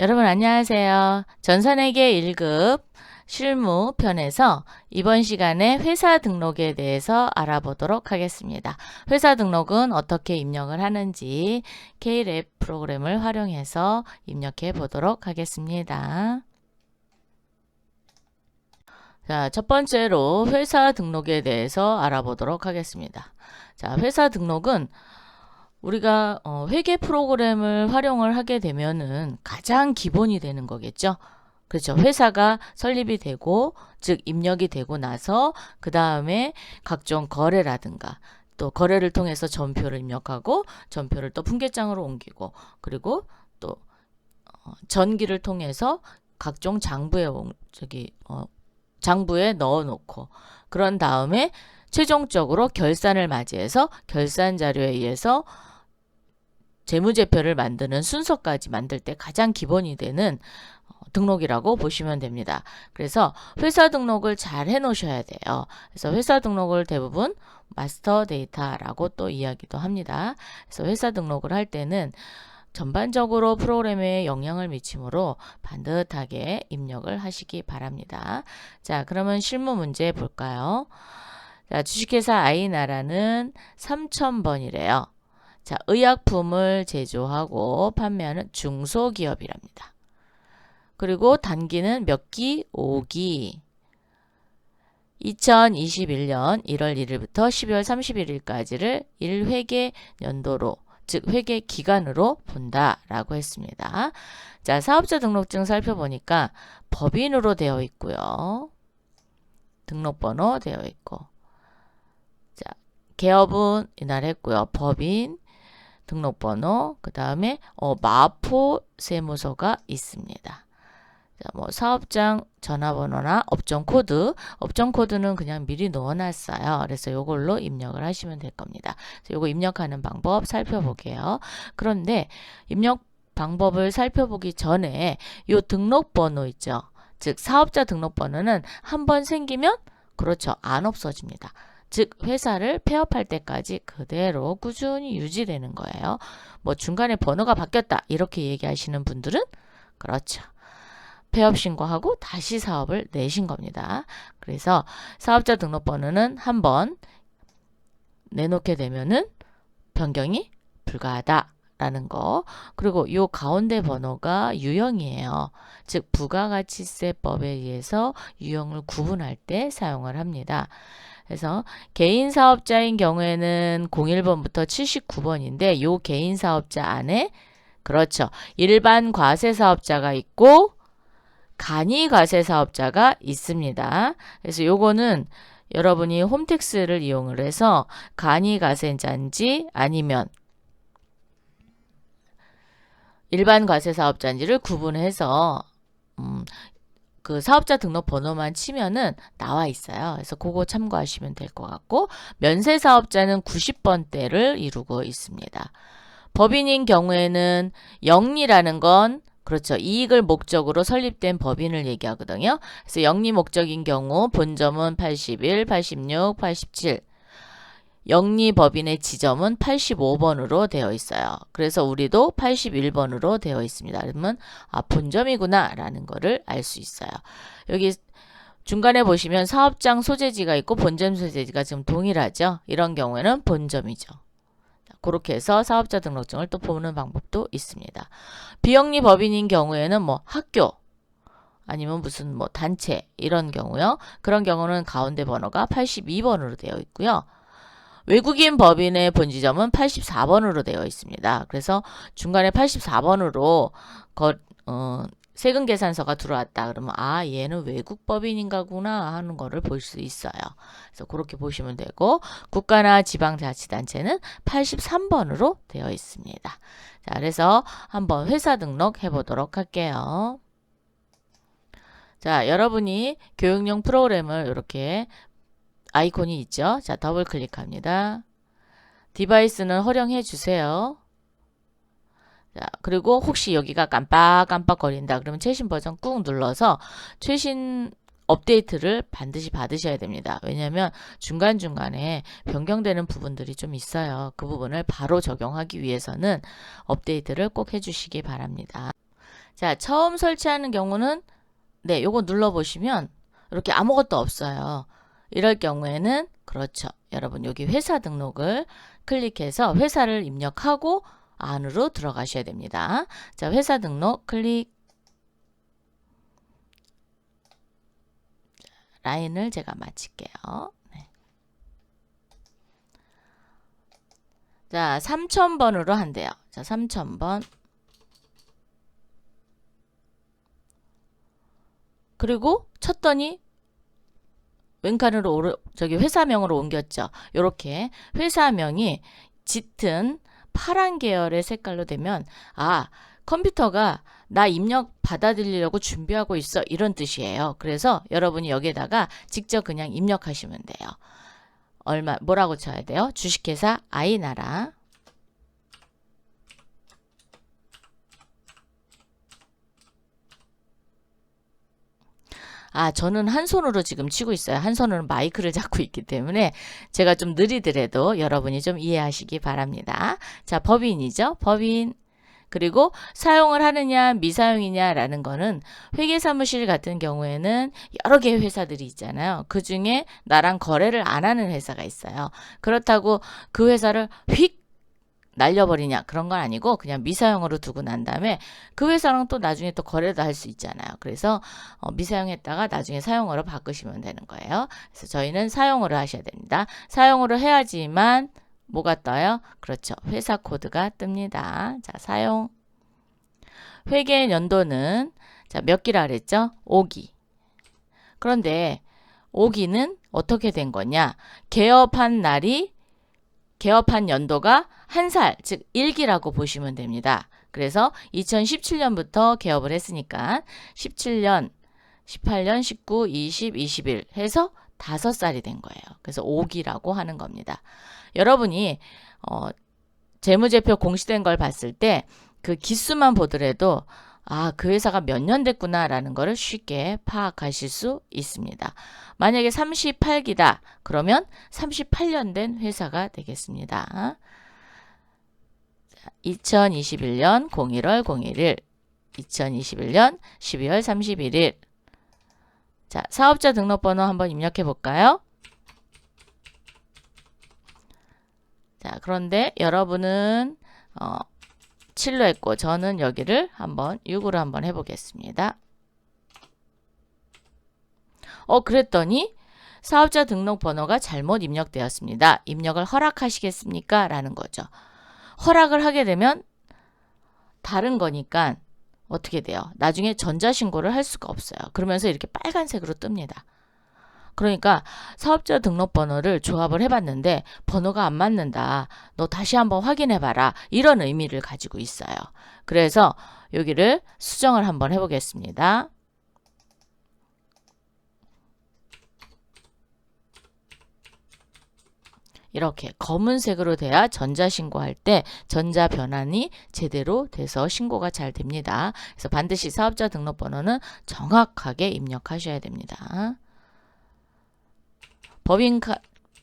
여러분 안녕하세요. 전산회계 1급 실무 편에서 이번 시간에 회사 등록에 대해서 알아보도록 하겠습니다. 회사 등록은 어떻게 입력을 하는지 K랩 프로그램을 활용해서 입력해 보도록 하겠습니다. 자, 첫 번째로 회사 등록에 대해서 알아보도록 하겠습니다. 자, 회사 등록은 우리가 회계 프로그램을 활용을 하게 되면은 가장 기본이 되는 거겠죠. 그렇죠. 회사가 설립이 되고, 즉 입력이 되고 나서 그 다음에 각종 거래라든가 또 거래를 통해서 전표를 입력하고 전표를 또 분계장으로 옮기고 그리고 또 전기를 통해서 각종 장부에 넣어 놓고 그런 다음에 최종적으로 결산을 맞이해서 결산 자료에 의해서 재무제표를 만드는 순서까지 만들 때 가장 기본이 되는 등록이라고 보시면 됩니다. 그래서 회사 등록을 잘 해 놓으셔야 돼요. 그래서 회사 등록을 대부분 마스터 데이터라고 또 이야기도 합니다. 그래서 회사 등록을 할 때는 전반적으로 프로그램에 영향을 미치므로 반듯하게 입력을 하시기 바랍니다. 자, 그러면 실무 문제 볼까요? 자, 주식회사 아이나라는 3000번이래요. 자, 의약품을 제조하고 판매하는 중소기업이랍니다. 그리고 단기는 몇 기? 5기. 2021년 1월 1일부터 12월 31일까지를 1회계 연도로, 즉 회계 기간으로 본다라고 했습니다. 자, 사업자 등록증 살펴보니까 법인으로 되어 있고요. 등록번호 되어 있고. 자, 개업은 이날 했고요. 법인 등록번호, 그 다음에 마포 세무서가 있습니다. 자, 뭐 사업장 전화번호나 업종 코드는 그냥 미리 넣어놨어요. 그래서 이걸로 입력을 하시면 될 겁니다. 요거 입력하는 방법 살펴볼게요. 그런데 입력 방법을 살펴보기 전에 요 등록번호 있죠. 즉 사업자 등록번호는 한번 생기면 그렇죠. 안 없어집니다. 즉 회사를 폐업할 때까지 그대로 꾸준히 유지되는 거예요. 뭐 중간에 번호가 바뀌었다 이렇게 얘기하시는 분들은 그렇죠. 폐업 신고하고 다시 사업을 내신 겁니다. 그래서 사업자 등록번호는 한번 내놓게 되면은 변경이 불가하다라는 거. 그리고 요 가운데 번호가 유형이에요. 즉 부가가치세법에 의해서 유형을 구분할 때 사용을 합니다. 그래서 개인 사업자인 경우에는 01번부터 79번인데 요 개인 사업자 안에 그렇죠. 일반 과세 사업자가 있고 간이 과세 사업자가 있습니다. 그래서 요거는 여러분이 홈택스를 이용을 해서 간이 과세자인지 아니면 일반 과세 사업자인지를 구분해서 그 사업자 등록 번호만 치면은 나와 있어요. 그래서 그거 참고하시면 될 것 같고 면세 사업자는 90번대를 이루고 있습니다. 법인인 경우에는 영리라는 건 그렇죠. 이익을 목적으로 설립된 법인을 얘기하거든요. 그래서 영리 목적인 경우 본점은 81, 86, 87 영리 법인의 지점은 85번으로 되어 있어요. 그래서 우리도 81번으로 되어 있습니다. 그러면 본점이구나 라는 거를 알 수 있어요. 여기 중간에 보시면 사업장 소재지가 있고 본점 소재지가 지금 동일하죠. 이런 경우에는 본점이죠. 그렇게 해서 사업자 등록증을 또 보는 방법도 있습니다. 비영리 법인인 경우에는 뭐 학교 아니면 무슨 뭐 단체 이런 경우요. 그런 경우는 가운데 번호가 82번으로 되어 있고요. 외국인 법인의 본지점은 84번으로 되어 있습니다. 그래서 중간에 84번으로 세금 계산서가 들어왔다 그러면 얘는 외국 법인인가구나 하는 거를 볼 수 있어요. 그래서 그렇게 보시면 되고 국가나 지방자치단체는 83번으로 되어 있습니다. 자, 그래서 한번 회사 등록 해보도록 할게요. 자, 여러분이 교육용 프로그램을 이렇게 아이콘이 있죠. 자, 더블 클릭합니다. 디바이스는 허용해 주세요. 자, 그리고 혹시 여기가 깜빡깜빡 거린다 그러면 최신 버전 꾹 눌러서 최신 업데이트를 반드시 받으셔야 됩니다. 왜냐하면 중간중간에 변경되는 부분들이 좀 있어요. 그 부분을 바로 적용하기 위해서는 업데이트를 꼭 해주시기 바랍니다. 자, 처음 설치하는 경우는 네, 요거 눌러보시면 이렇게 아무것도 없어요. 이럴 경우에는 그렇죠. 여러분 여기 회사 등록을 클릭해서 회사를 입력하고 안으로 들어가셔야 됩니다. 자, 회사 등록 클릭. 라인을 제가 마칠게요. 네. 자, 3000번으로 한대요. 자, 3000번. 그리고 쳤더니 왼칸으로 저기 회사명으로 옮겼죠. 이렇게 회사명이 짙은 파란 계열의 색깔로 되면 아, 컴퓨터가 나 입력 받아들이려고 준비하고 있어 이런 뜻이에요. 그래서 여러분이 여기에다가 직접 그냥 입력하시면 돼요. 뭐라고 쳐야 돼요? 주식회사 아이나라. 아, 저는 한 손으로 지금 치고 있어요. 한 손으로 마이크를 잡고 있기 때문에 제가 좀 느리더라도 여러분이 좀 이해하시기 바랍니다. 자, 법인이죠. 법인. 그리고 사용을 하느냐 미사용이냐라는 거는 회계사무실 같은 경우에는 여러 개의 회사들이 있잖아요. 그 중에 나랑 거래를 안 하는 회사가 있어요. 그렇다고 그 회사를 휙 날려버리냐 그런 건 아니고 그냥 미사용으로 두고 난 다음에 그 회사랑 또 나중에 또 거래도 할 수 있잖아요. 그래서 미사용했다가 나중에 사용으로 바꾸시면 되는 거예요. 그래서 저희는 사용으로 하셔야 됩니다. 사용으로 해야지만 뭐가 떠요? 그렇죠. 회사 코드가 뜹니다. 자, 사용. 회계 연도는 자, 몇 기라 그랬죠? 5기. 그런데 5기는 어떻게 된 거냐? 개업한 연도가 한 살, 즉 1기라고 보시면 됩니다. 그래서 2017년부터 개업을 했으니까 17년, 18년, 19, 20, 21 해서 5살이 된 거예요. 그래서 5기라고 하는 겁니다. 여러분이 재무제표 공시된 걸 봤을 때 그 기수만 보더라도 아, 그 회사가 몇 년 됐구나라는 거를 쉽게 파악하실 수 있습니다. 만약에 38기다. 그러면 38년 된 회사가 되겠습니다. 2021년 01월 01일, 2021년 12월 31일. 자, 사업자 등록번호 한번 입력해 볼까요? 자, 그런데 여러분은 7로 했고 저는 여기를 한번 6으로 한번 해보겠습니다. 그랬더니 사업자 등록번호가 잘못 입력되었습니다. 입력을 허락하시겠습니까? 라는 거죠. 허락을 하게 되면 다른 거니까 어떻게 돼요? 나중에 전자신고를 할 수가 없어요. 그러면서 이렇게 빨간색으로 뜹니다. 그러니까 사업자 등록번호를 조합을 해봤는데 번호가 안 맞는다. 너 다시 한번 확인해봐라. 이런 의미를 가지고 있어요. 그래서 여기를 수정을 한번 해보겠습니다. 이렇게 검은색으로 돼야 전자신고할 때 전자변환이 제대로 돼서 신고가 잘 됩니다. 그래서 반드시 사업자 등록번호는 정확하게 입력하셔야 됩니다. 법인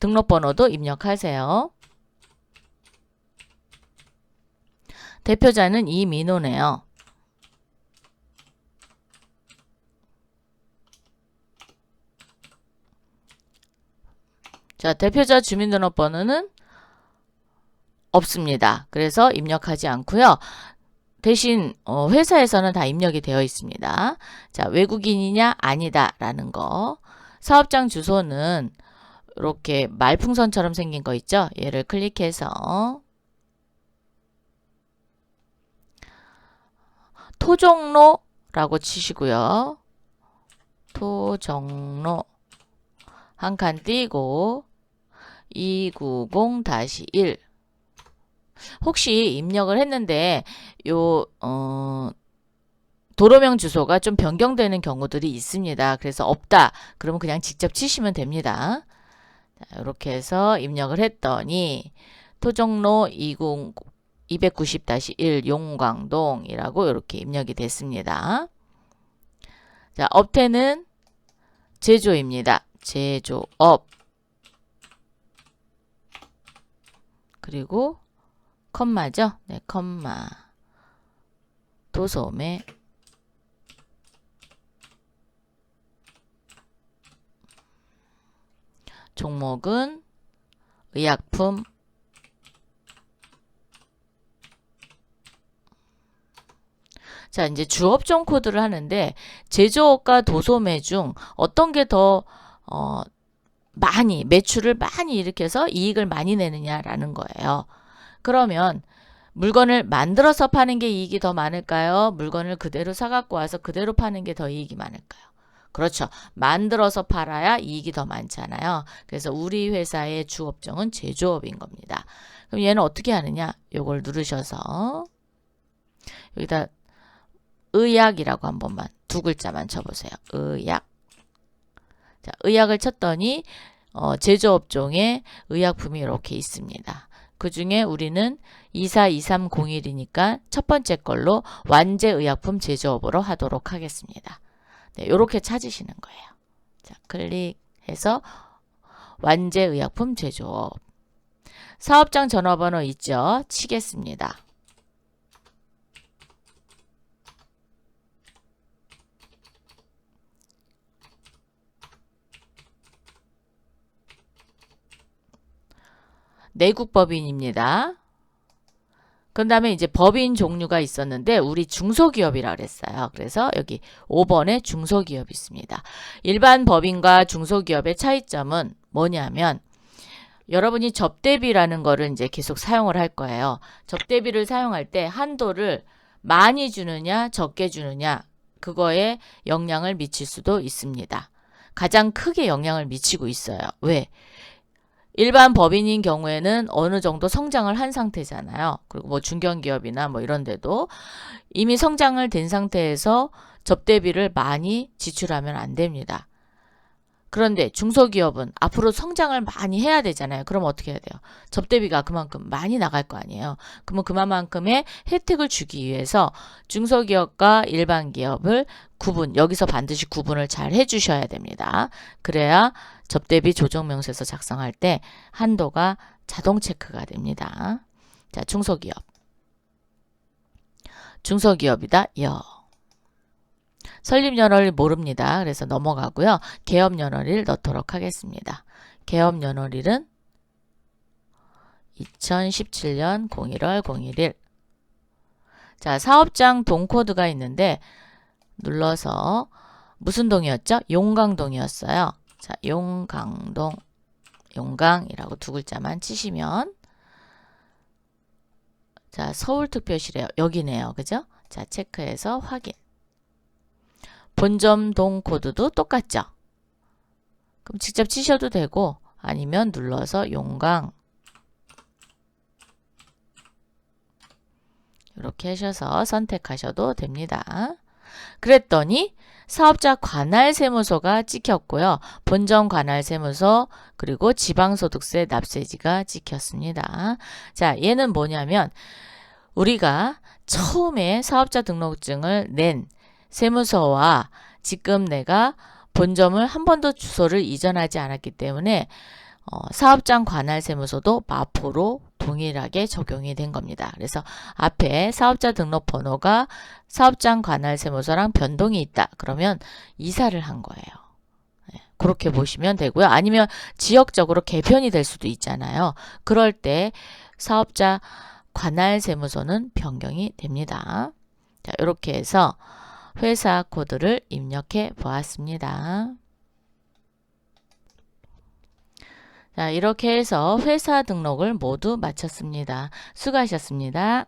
등록번호도 입력하세요. 대표자는 이민호네요. 자, 대표자 주민등록번호는 없습니다. 그래서 입력하지 않고요. 대신 회사에서는 다 입력이 되어 있습니다. 자, 외국인이냐 아니다 라는 거. 사업장 주소는 이렇게 말풍선처럼 생긴 거 있죠? 얘를 클릭해서 토종로라고 치시고요. 토종로 한 칸 띄고 290-1 혹시 입력을 했는데 요 도로명 주소가 좀 변경되는 경우들이 있습니다. 그래서 없다. 그러면 그냥 직접 치시면 됩니다. 자, 이렇게 해서 입력을 했더니 토종로 290-1 용광동이라고 이렇게 입력이 됐습니다. 자, 업태는 제조입니다. 제조업. 그리고 컴마죠. 네, 컴마. 도소매. 종목은 의약품, 자, 이제 주업종 코드를 하는데 제조업과 도소매 중 어떤 게 더 많이 매출을 많이 일으켜서 이익을 많이 내느냐라는 거예요. 그러면 물건을 만들어서 파는 게 이익이 더 많을까요? 물건을 그대로 사갖고 와서 그대로 파는 게 더 이익이 많을까요? 그렇죠. 만들어서 팔아야 이익이 더 많잖아요. 그래서 우리 회사의 주업종은 제조업인 겁니다. 그럼 얘는 어떻게 하느냐? 요걸 누르셔서 여기다 의약이라고 한 번만 두 글자만 쳐보세요. 의약. 자, 의약을 쳤더니 제조업종에 의약품이 이렇게 있습니다. 그 중에 우리는 242301이니까 첫 번째 걸로 완제의약품 제조업으로 하도록 하겠습니다. 네, 이렇게 찾으시는 거예요. 자, 클릭해서 완제의약품 제조업. 사업장 전화번호 있죠? 치겠습니다. 내국법인입니다. 그 다음에 이제 법인 종류가 있었는데 우리 중소기업이라 그랬어요. 그래서 여기 5번에 중소기업이 있습니다. 일반 법인과 중소기업의 차이점은 뭐냐면 여러분이 접대비라는 거를 이제 계속 사용을 할 거예요. 접대비를 사용할 때 한도를 많이 주느냐 적게 주느냐 그거에 영향을 미칠 수도 있습니다. 가장 크게 영향을 미치고 있어요. 왜? 일반 법인인 경우에는 어느 정도 성장을 한 상태잖아요. 그리고 뭐 중견기업이나 뭐 이런 데도 이미 성장을 된 상태에서 접대비를 많이 지출하면 안 됩니다. 그런데 중소기업은 앞으로 성장을 많이 해야 되잖아요. 그럼 어떻게 해야 돼요? 접대비가 그만큼 많이 나갈 거 아니에요. 그러면 그만큼의 혜택을 주기 위해서 중소기업과 일반 기업을 여기서 반드시 구분을 잘 해주셔야 됩니다. 그래야 접대비 조정명세서 작성할 때 한도가 자동 체크가 됩니다. 자, 중소기업. 중소기업이다. 설립연월일 모릅니다. 그래서 넘어가고요. 개업연월일 넣도록 하겠습니다. 개업연월일은 2017년 01월 01일. 자, 사업장 동코드가 있는데 눌러서 무슨 동이었죠? 용강동이었어요. 자, 용강동, 용강이라고 두 글자만 치시면 자, 서울특별시래요. 여기네요. 그죠? 자, 체크해서 확인. 본점동 코드도 똑같죠? 그럼 직접 치셔도 되고 아니면 눌러서 용강 이렇게 하셔서 선택하셔도 됩니다. 그랬더니 사업자 관할세무서가 찍혔고요. 본점 관할세무서 그리고 지방소득세 납세지가 찍혔습니다. 자, 얘는 뭐냐면 우리가 처음에 사업자 등록증을 낸 세무서와 지금 내가 본점을 한 번도 주소를 이전하지 않았기 때문에 사업장 관할세무서도 마포로 동일하게 적용이 된 겁니다. 그래서 앞에 사업자 등록번호가 사업장 관할세무서랑 변동이 있다. 그러면 이사를 한 거예요. 그렇게 보시면 되고요. 아니면 지역적으로 개편이 될 수도 있잖아요. 그럴 때 사업자 관할세무서는 변경이 됩니다. 자, 이렇게 해서 회사 코드를 입력해 보았습니다. 자, 이렇게 해서 회사 등록을 모두 마쳤습니다. 수고하셨습니다.